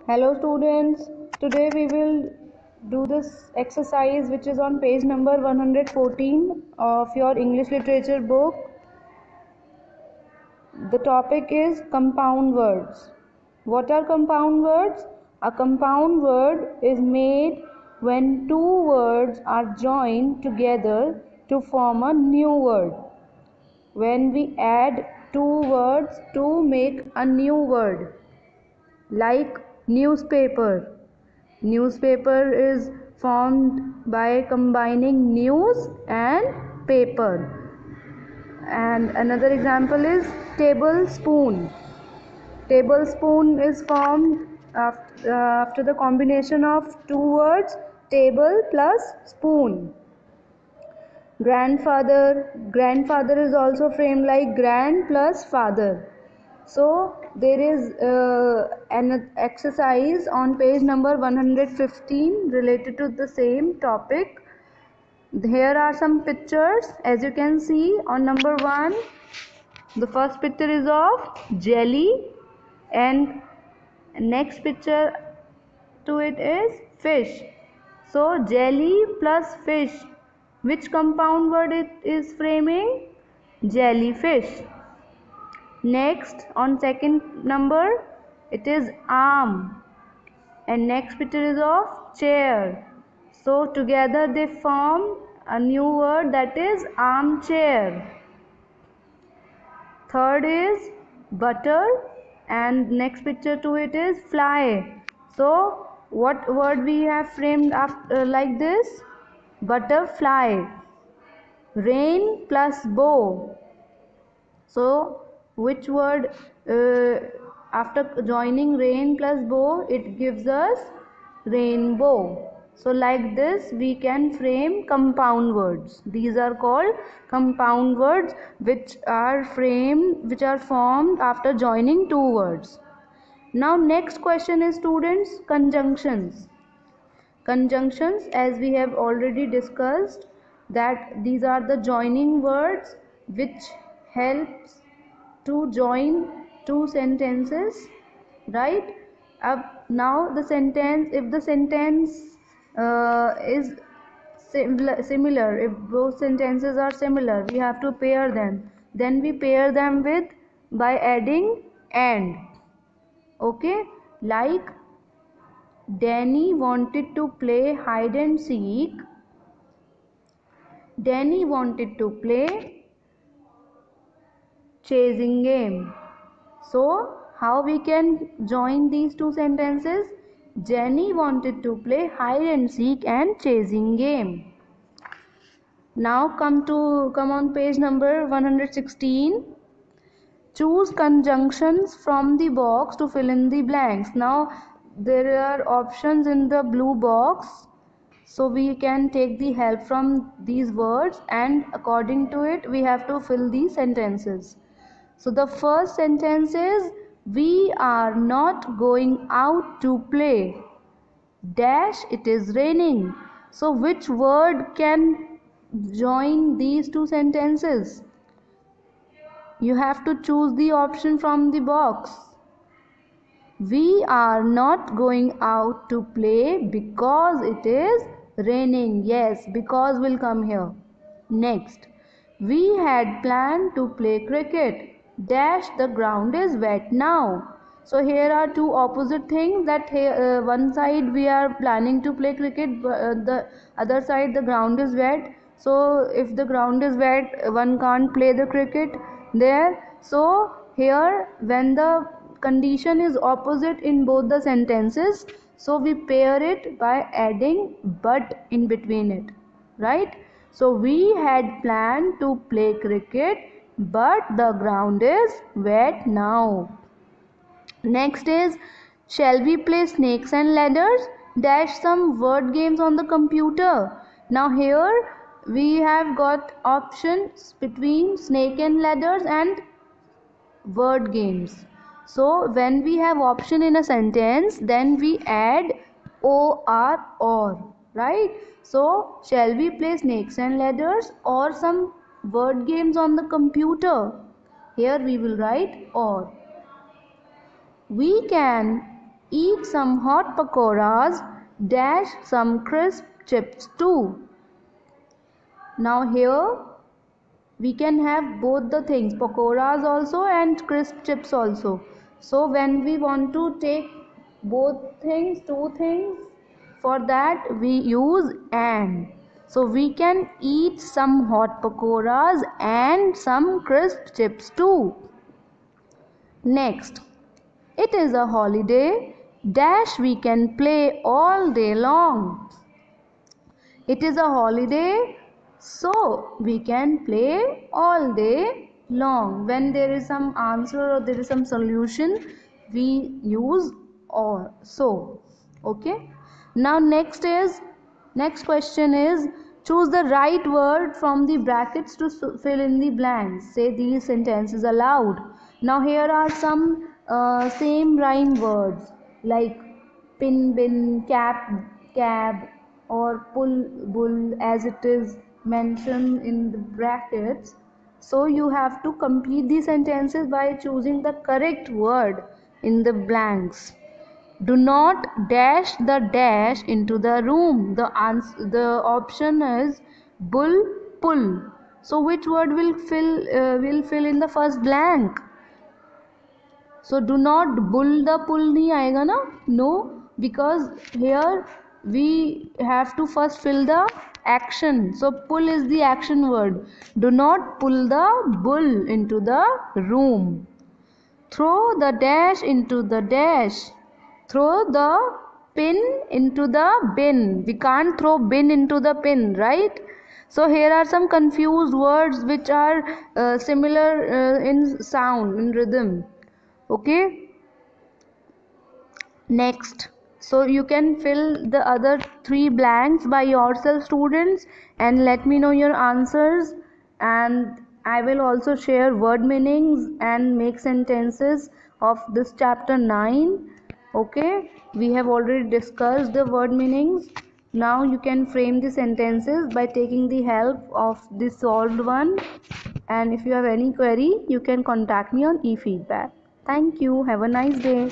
Hello students, today we will do this exercise which is on page number 114 of your English literature book. The topic is compound words. What are compound words? A compound word is made when two words are joined together to form a new word. When we add two words to make a new word, like newspaper. Newspaper is formed by combining news and paper. And another example is tablespoon. Tablespoon is formed after the combination of two words, table plus spoon. Grandfather is also framed like grand plus father. So there is an exercise on page number 115 related to the same topic. Here are some pictures. As you can see on number 1, the first picture is of jelly, and next picture to it is fish. So jelly plus fish, which compound word it is framing? Jellyfish. Next, on second number, it is arm, and next picture is of chair. So together they form a new word, that is armchair. Third is butter, and next picture to it is fly. So what word we have framed after, like this? Butterfly. Rain plus bow. So which word, after joining rain plus bow, it gives us rainbow. So like this we can frame compound words. These are called compound words, which are formed after joining two words. Now next question is, students, conjunctions. Conjunctions, as we have already discussed, that these are the joining words which helps to join two sentences, right? Now the sentence, if the sentence is similar, if both sentences are similar, we have to pair them. Then we pair them with by adding and. Okay, like Danny wanted to play hide and seek. Danny wanted to play chasing game. So, how we can join these two sentences? Jenny wanted to play hide and seek and chasing game. Now come on page number 116. Choose conjunctions from the box to fill in the blanks. Now there are options in the blue box, so we can take the help from these words, and according to it we have to fill the sentences. So the first sentence is, we are not going out to play dash, it is raining. So which word can join these two sentences? You have to choose the option from the box. We are not going out to play because it is raining. Yes, because will come here. Next, we had planned to play cricket dash, the ground is wet now. So here are two opposite things, that here one side we are planning to play cricket, the other side the ground is wet. So if the ground is wet, one can't play the cricket there. So here, when the condition is opposite in both the sentences, so we pair it by adding but in between it, right? So we had planned to play cricket, but the ground is wet now. Next is, shall we play snakes and ladders dash, some word games on the computer. Now here we have got options between snake and ladders and word games. So when we have option in a sentence, then we add or, right? So shall we play snakes and ladders or some word games on the computer? Here we will write or. We can eat some hot pakoras, dash some crisp chips too. Now here we can have both the things, pakoras also and crisp chips also. So when we want to take both things, two things, for that we use and. So we can eat some hot pakoras and some crisp chips too. Next, it is a holiday, dash we can play all day long. It is a holiday, so we can play all day long. When there is some answer or there is some solution, we use or. So okay, now next question is, choose the right word from the brackets to fill in the blanks. Say these sentences aloud. Now here are some same rhyme words like pin, bin, cap, cab, or pull, bull, as it is mentioned in the brackets. So you have to complete the sentences by choosing the correct word in the blanks. Do not dash the dash into the room. The option is bull, pull. So which word will fill in the first blank? So do not bull the pull nahi aayega na? No, because here we have to first fill the action. So pull is the action word. Do not pull the bull into the room. Throw the dash into the dash. Throw the pin into the bin. We can't throw bin into the pin, right? So here are some confused words which are similar in sound, in rhythm. Okay, next, so you can fill the other three blanks by yourself, students, and let me know your answers. And I will also share word meanings and make sentences of this chapter 9. Okay, we have already discussed the word meanings. Now you can frame the sentences by taking the help of the solved one. And if you have any query, you can contact me on e-feedback. Thank you. Have a nice day.